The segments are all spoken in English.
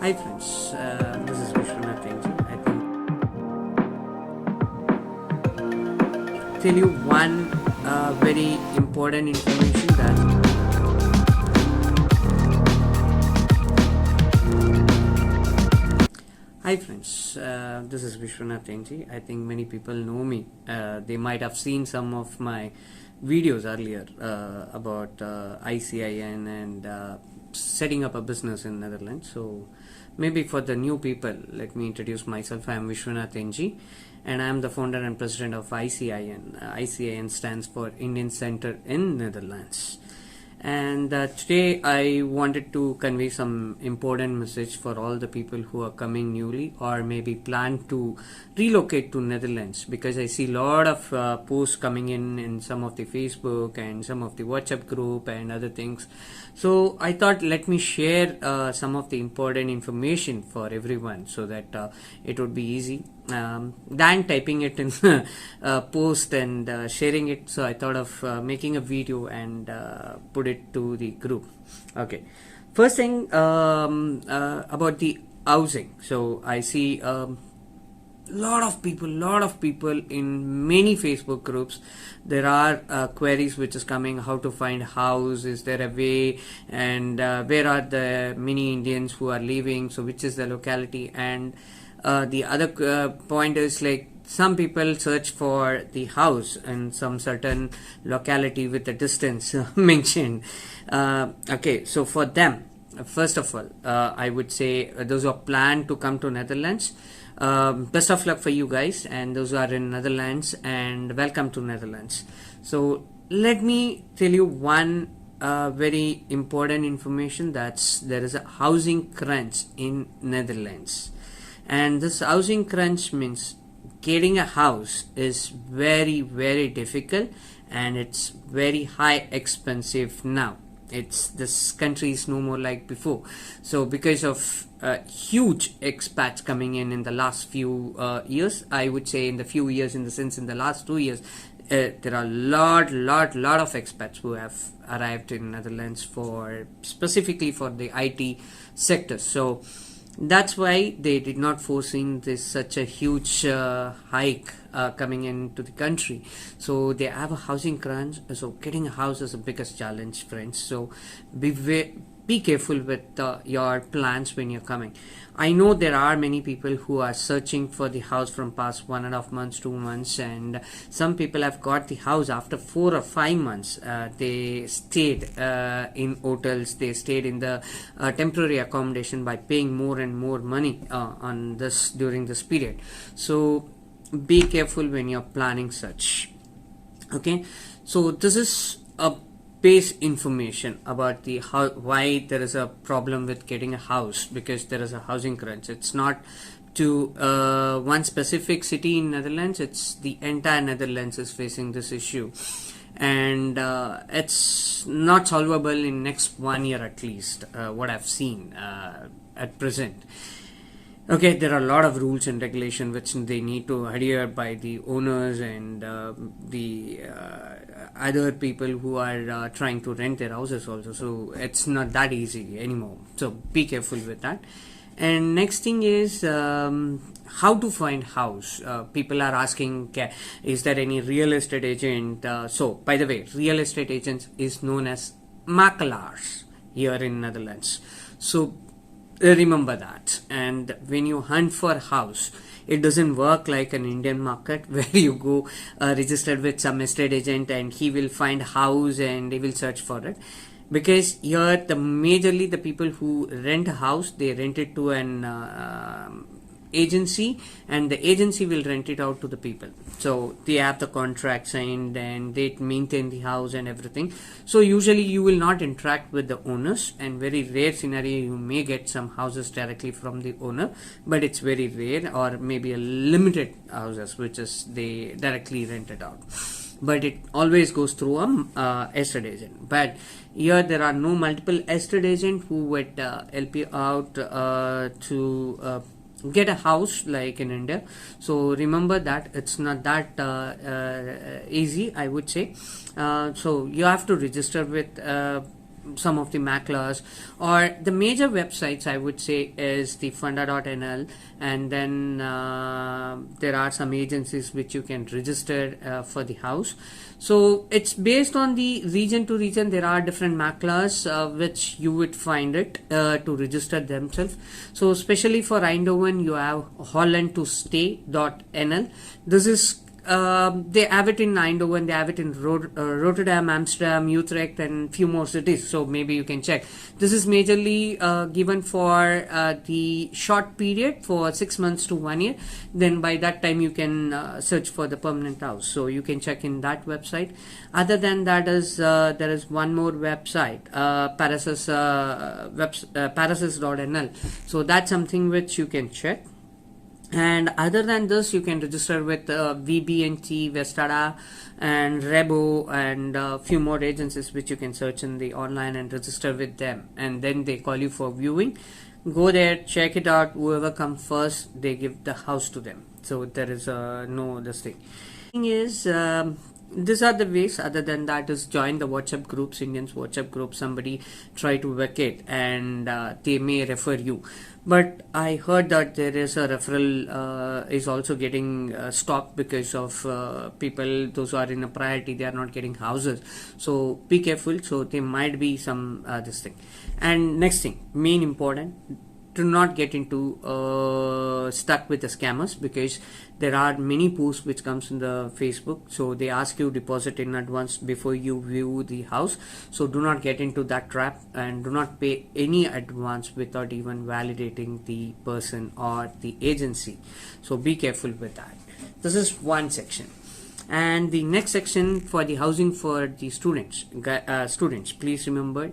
Hi friends, this is Vishwanath Tenji. I think tell you one very important information that Hi friends, this is Vishwanath Tenji. I think many people know me. They might have seen some of my videos earlier about ICIN and setting up a business in Netherlands. So maybe for the new people, let me introduce myself. I am Vishwanath Tenji and I am the founder and president of ICIN. ICIN stands for Indian Center in Netherlands. And today I wanted to convey some important message for all the people who are coming newly or maybe plan to relocate to Netherlands, because I see a lot of posts coming in some of the Facebook and some of the WhatsApp group and other things. So I thought let me share some of the important information for everyone so that it would be easy than typing it in a post and sharing it. So I thought of making a video and put it to the group. Okay, first thing about the housing. So I see lot of people in many Facebook groups. There are queries which is coming, how to find house, is there a way, and where are the many Indians who are leaving, so which is the locality. And the other point is like some people search for the house in some certain locality with the distance mentioned. Okay, so for them, first of all, I would say those who are plan to come to Netherlands, best of luck for you guys, and those who are in Netherlands, and welcome to Netherlands. So let me tell you one very important information, that's there is a housing crunch in Netherlands. And this housing crunch means getting a house is very difficult, and it's very high expensive now. This country is no more like before. So because of huge expats coming in the last few years, I would say in the few years, in the sense in the last 2 years, there are lot of expats who have arrived in Netherlands for specifically for the IT sector. So that's why they did not foresee this such a huge hike coming into the country. So they have a housing crunch. So getting a house is the biggest challenge, friends. So be careful with your plans when you're coming. I know there are many people who are searching for the house from past 1.5 months, 2 months, and some people have got the house after 4 or 5 months. They stayed in hotels, they stayed in the temporary accommodation by paying more and more money on this during this period. So be careful when you're planning such. Okay, so this is a base information about the why there is a problem with getting a house, because there is a housing crunch. It's not to one specific city in Netherlands, it's the entire Netherlands is facing this issue, and it's not solvable in next 1 year at least, what I've seen at present. Okay, there are a lot of rules and regulation which they need to adhere by the owners and the other people who are trying to rent their houses also. So it's not that easy anymore. So be careful with that. And next thing is how to find house. People are asking, is there any real estate agent? So by the way, real estate agents is known as makelaars here in Netherlands. So remember that. And when you hunt for a house, it doesn't work like an Indian market where you go registered with some estate agent and he will find house and he will search for it. Because here majorly the people who rent a house, they rent it to an agency, and the agency will rent it out to the people. So they have the contract signed and they maintain the house and everything. So usually you will not interact with the owners, and very rare scenario you may get some houses directly from the owner, but it's very rare, or maybe a limited houses which is they directly rent it out. But it always goes through a estate agent. But here there are no multiple estate agent who would help you out to get a house like in India. So remember that it's not that easy, I would say. So you have to register with some of the maclas, or the major websites I would say is the funda.nl, and then there are some agencies which you can register for the house. So it's based on the region to region. There are different maclas which you would find it to register themselves. So especially for Eindhoven, you have hollandtostay.nl. This is they have it in Eindhoven, they have it in Rotterdam, Amsterdam, Utrecht, and few more cities. So maybe you can check. This is majorly given for the short period, for 6 months to 1 year. Then by that time you can search for the permanent house. So you can check in that website. Other than that is there is one more website, parasis.nl. So that's something which you can check. And other than this, you can register with VBNT, Vestada, and Rebo, and a few more agencies which you can search in the online and register with them. And then they call you for viewing. Go there, check it out. Whoever comes first, they give the house to them. So there is no this thing. Thing is, these are the ways. Other than that is join the WhatsApp groups, Indians WhatsApp group. Somebody try to vacate and they may refer you. But I heard that there is a referral is also getting stopped because of people, those who are in a priority, they are not getting houses. So be careful. So there might be some this thing. And next thing, main important, to not get into stuck with the scammers, because there are many posts which comes in the Facebook. So they ask you deposit in advance before you view the house. So do not get into that trap, and do not pay any advance without even validating the person or the agency. So be careful with that. This is one section. And the next section for the housing for the students, please remember,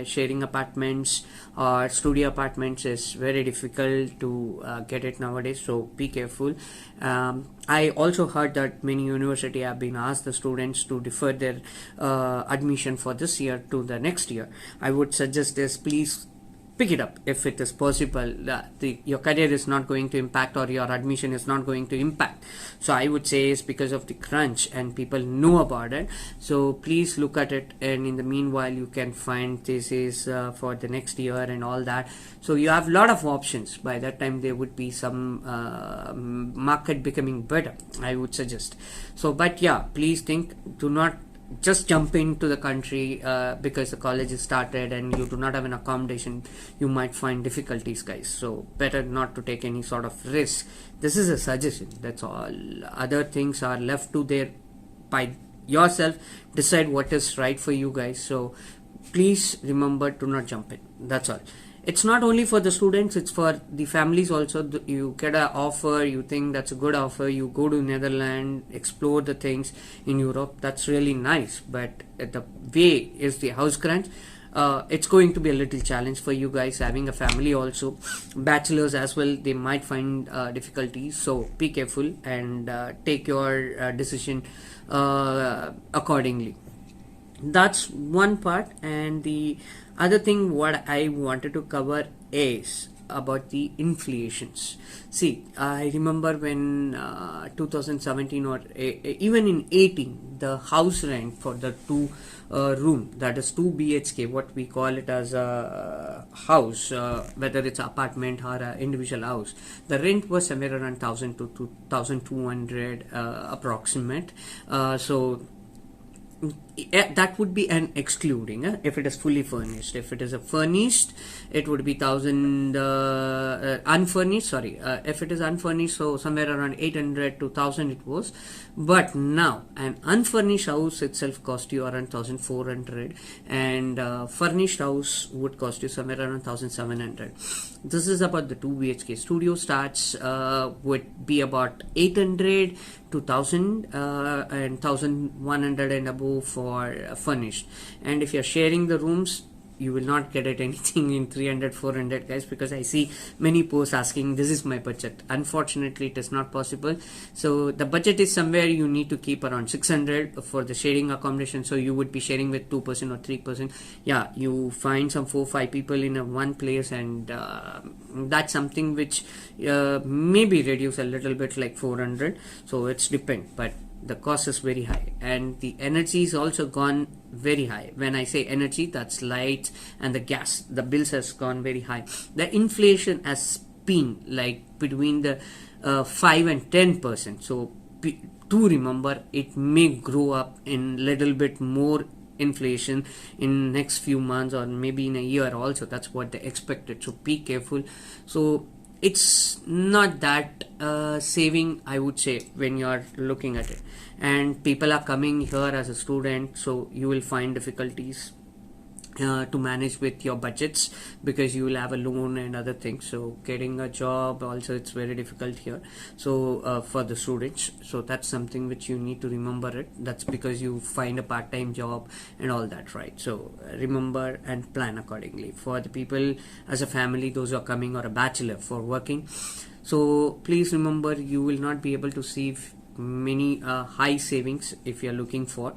sharing apartments or studio apartments is very difficult to get it nowadays. So be careful. I also heard that many universities have been asked the students to defer their admission for this year to the next year. I would suggest this, please pick it up if it is possible. Your career is not going to impact, or your admission is not going to impact. So I would say it's because of the crunch and people know about it. So please look at it, and in the meanwhile you can find thesis for the next year and all that. So you have a lot of options. By that time there would be some market becoming better, I would suggest. So but yeah, please think, do not just jump into the country because the college is started and you do not have an accommodation. You might find difficulties, guys. So better not to take any sort of risk. This is a suggestion, that's all. Other things are left to their by yourself. Decide what is right for you guys. So please remember to not jump in. That's all. It's not only for the students, it's for the families also. You get an offer, you think that's a good offer, you go to Netherlands, explore the things in Europe, that's really nice. But the way is the house grant, it's going to be a little challenge for you guys. Having a family also, bachelors as well, they might find difficulties. So be careful and take your decision accordingly. That's one part. And the other thing what I wanted to cover is about the inflations. See, I remember when 2017 or even in 18, the house rent for the two room, that is 2 BHK, what we call it as a house, whether it's apartment or an individual house, the rent was somewhere around 1000 to 2200 approximate. So that would be an excluding if it is fully furnished. If it is a furnished, it would be 1000 unfurnished, sorry, if it is unfurnished, so somewhere around 800 to 1000 it was. But now an unfurnished house itself cost you around 1400, and furnished house would cost you somewhere around 1700. This is about the 2 BHK. Studio starts would be about 800 to 1000 and 1100 and above for furnished. And if you're sharing the rooms, you will not get it anything in 300 400, guys, because I see many posts asking this is my budget. Unfortunately, it is not possible. So the budget is somewhere you need to keep around 600 for the sharing accommodation. So you would be sharing with 2% or 3%. Yeah, you find some 4-5 people in a one place, and that's something which maybe reduce a little bit, like 400. So it's depend, but the cost is very high, and the energy is also gone very high. When I say energy, that's lights and the gas, the bills has gone very high. The inflation has been like between the 5 and 10%. So to remember, it may grow up in little bit more inflation in next few months or maybe in a year also. That's what they expected, so be careful. So it's not that saving, I would say, when you are looking at it, and people are coming here as a student, so you will find difficulties to manage with your budgets, because you will have a loan and other things. So getting a job also, it's very difficult here, so for the students. So that's something which you need to remember it. That's because you find a part-time job and all that, right? So remember and plan accordingly. For the people as a family, those who are coming, or a bachelor for working, so please remember, you will not be able to save many high savings if you are looking for,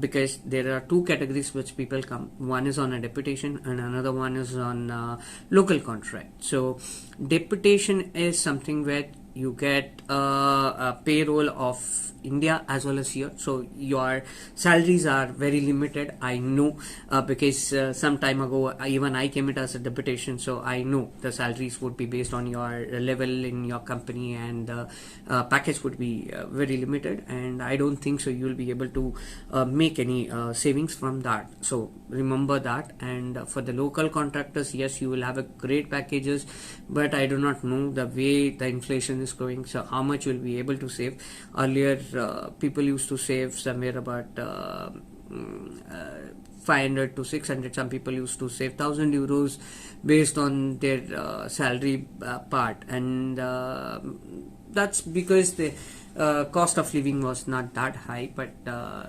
because there are two categories which people come. One is on a deputation and another one is on local contract. So deputation is something where you get a payroll of India as well as here, so your salaries are very limited. I know, because some time ago even I came it as a deputation, so I know the salaries would be based on your level in your company, and the package would be very limited, and I don't think so you will be able to make any savings from that. So remember that. And for the local contractors, yes, you will have a great packages, but I do not know the way the inflation is going, so how much you will be able to save. Earlier people used to save somewhere about 500 to 600. Some people used to save 1000 euros based on their salary part, and that's because the cost of living was not that high. But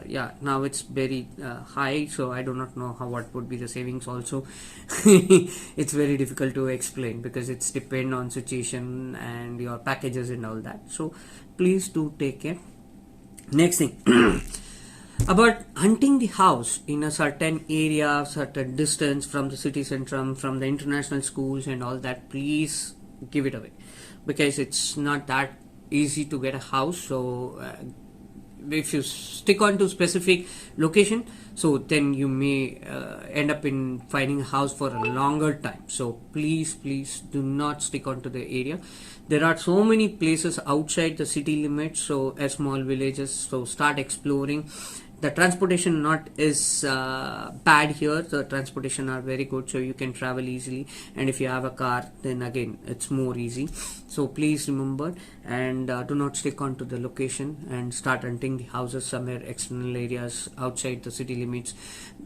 yeah, now it's very high, so I do not know what would be the savings also. It's very difficult to explain, because it's depend on situation and your packages and all that. So please do take care. Next thing, about hunting the house in a certain area, certain distance from the city center, from the international schools and all that, please give it away, because it's not that easy to get a house. So if you stick on to specific location, so then you may end up in finding a house for a longer time. So please do not stick on to the area. There are so many places outside the city limits, so small villages, so start exploring. The transportation not is bad here. The transportation are very good, so you can travel easily, and if you have a car, then again it's more easy. So please remember, and do not stick on to the location, and start hunting the houses somewhere external areas outside the city limits,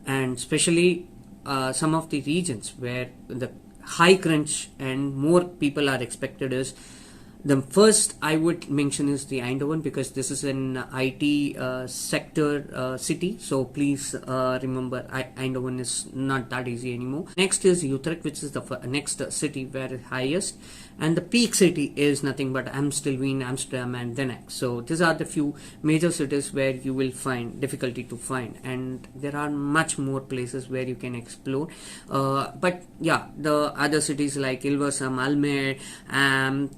and especially some of the regions where the high crunch and more people are expected is. The first I would mention is the Eindhoven, because this is an IT sector city. So please remember, Eindhoven is not that easy anymore. Next is Utrecht, which is the next city where it's highest, and the peak city is nothing but Amstelveen, Amsterdam, and Den Haag. So these are the few major cities where you will find difficulty to find, and there are much more places where you can explore. But yeah, the other cities like Hilversum, Almere,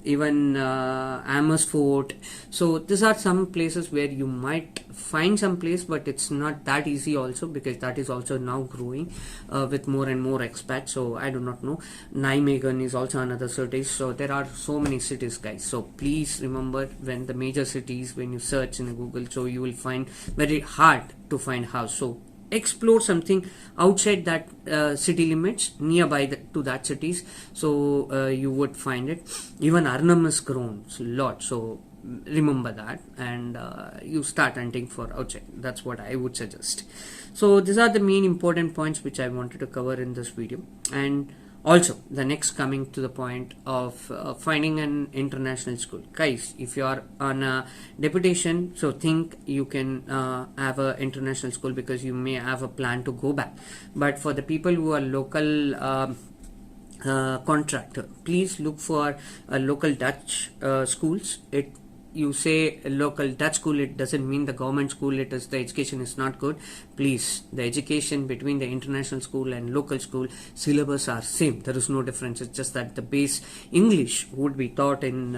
even Amersfoort. So these are some places where you might find some place, but it's not that easy also, because that is also now growing with more and more expats. So I do not know. Nijmegen is also another city. So there are so many cities, guys. So please remember, when the major cities, when you search in Google, so you will find very hard to find house. So explore something outside that city limits, nearby to that cities, so you would find it. Even Arnhem has grown a lot, so remember that, and you start hunting for outside. That's what I would suggest. So these are the main important points which I wanted to cover in this video. And also, the next, coming to the point of finding an international school. Guys, if you are on a deputation, so think you can have an international school, because you may have a plan to go back. But for the people who are local contractor, please look for local Dutch schools. It you say a local Dutch school, it doesn't mean the government school, it is the education is not good. Please, the education between the international school and local school syllabus are same. There is no difference. It's just that the base English would be taught in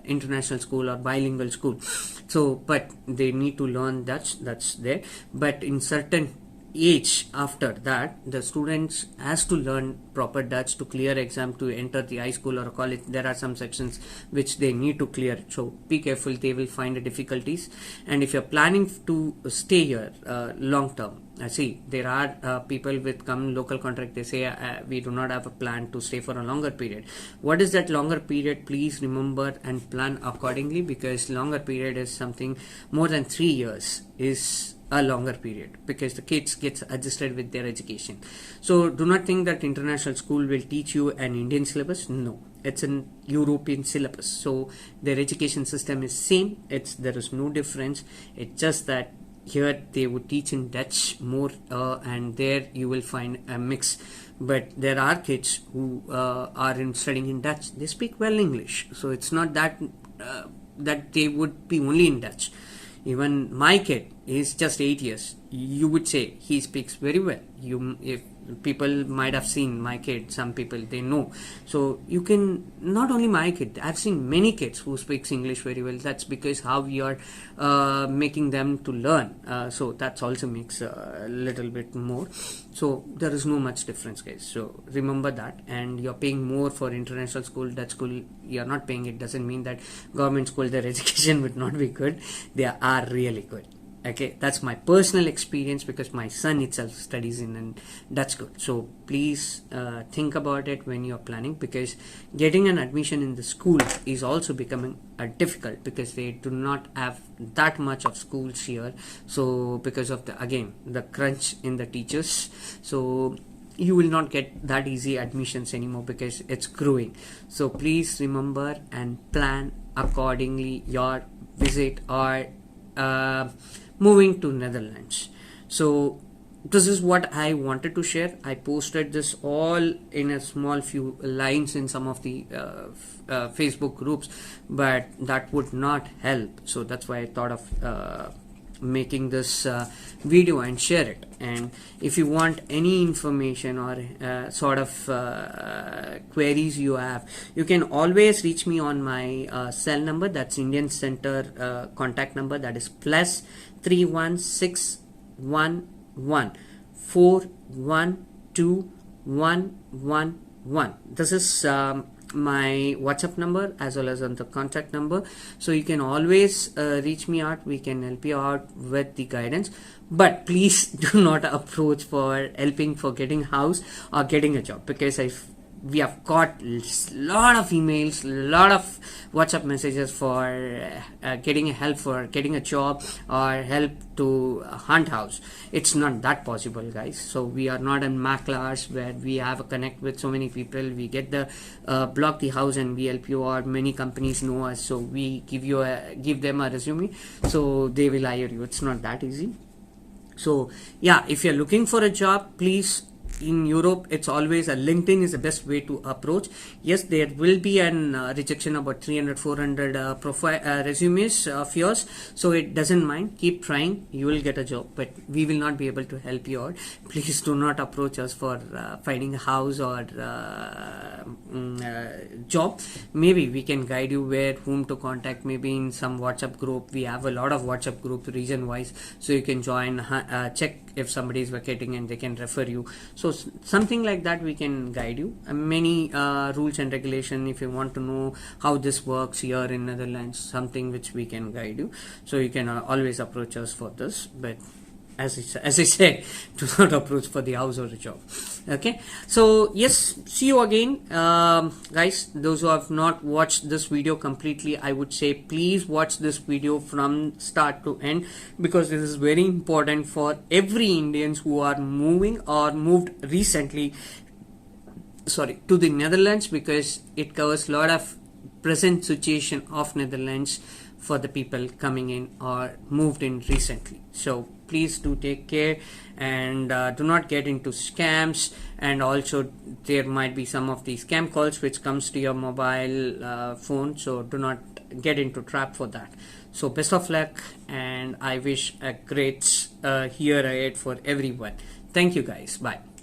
international school or bilingual school. So, but they need to learn Dutch. That's there. But in certain age after that, the students has to learn proper Dutch to clear exam to enter the high school or college. There are some sections which they need to clear, so be careful, they will find the difficulties. And if you're planning to stay here long term, see, there are people with come local contract, they say we do not have a plan to stay for a longer period. What is that longer period? Please remember and plan accordingly, because longer period is something more than 3 years is a longer period, because the kids gets adjusted with their education. So do not think that international school will teach you an Indian syllabus. No, it's an European syllabus, so their education system is same. There is no difference. It's just that here they would teach in Dutch more, and there you will find a mix. But there are kids who are studying in Dutch, they speak well English, so it's not that that they would be only in Dutch. Even my kid is just 8 years. You would say he speaks very well. If people might have seen my kid, some people they know. So you can, not only my kid, I've seen many kids who speaks English very well. That's because how we are making them to learn. So that's also makes a little bit more. So there is no much difference, guys. So remember that. And you're paying more for international school, Dutch school. You're not paying. It doesn't mean that government school, their education would not be good. They are really good. Okay, that's my personal experience, because my son itself studies in a Dutch school. So please think about it when you're planning, because getting an admission in the school is also becoming difficult, because they do not have that much of schools here. So because of the crunch in the teachers, so you will not get that easy admissions anymore, because it's growing. So please remember and plan accordingly your visit or moving to Netherlands. So this is what I wanted to share. I posted this all in a small few lines in some of the Facebook groups, but that would not help. So that's why I thought of making this video and share it. And if you want any information or sort of queries you have, you can always reach me on my cell number. That's Indian Center contact number, that is +31611412111. This is my WhatsApp number as well as on the contact number. So you can always reach me out. We can help you out with the guidance, but please do not approach for helping for getting house or getting a job, because we have got lot of emails, lot of WhatsApp messages for getting help for getting a job or help to hunt house. It's not that possible, guys. So we are not in Maklars where we have a connect with so many people. We get the block the house and we help you, or many companies know us, so we give them a resume, so they will hire you. It's not that easy. So yeah, if you're looking for a job, please, in Europe, it's always a LinkedIn is the best way to approach. Yes, there will be an rejection about 300-400 profile resumes of yours, so it doesn't mind, keep trying, you will get a job, but we will not be able to help you out. Please do not approach us for finding a house or job. Maybe we can guide you whom to contact. Maybe in some WhatsApp group, we have a lot of WhatsApp group region wise, so you can join, check if somebody is vacating and they can refer you. So something like that we can guide you. Many rules and regulation, if you want to know how this works here in Netherlands, something which we can guide you. So you can always approach us for this, but as I said, do not approach for the house or a job. Okay, so yes, see you again, guys. Those who have not watched this video completely, I would say please watch this video from start to end, because this is very important for every Indians who are moving or moved recently to the Netherlands, because it covers a lot of present situation of Netherlands for the people coming in or moved in recently. So please do take care and do not get into scams. And also there might be some of these scam calls which comes to your mobile phone, so do not get into trap for that. So best of luck, and I wish a great year ahead for everyone. Thank you guys. Bye.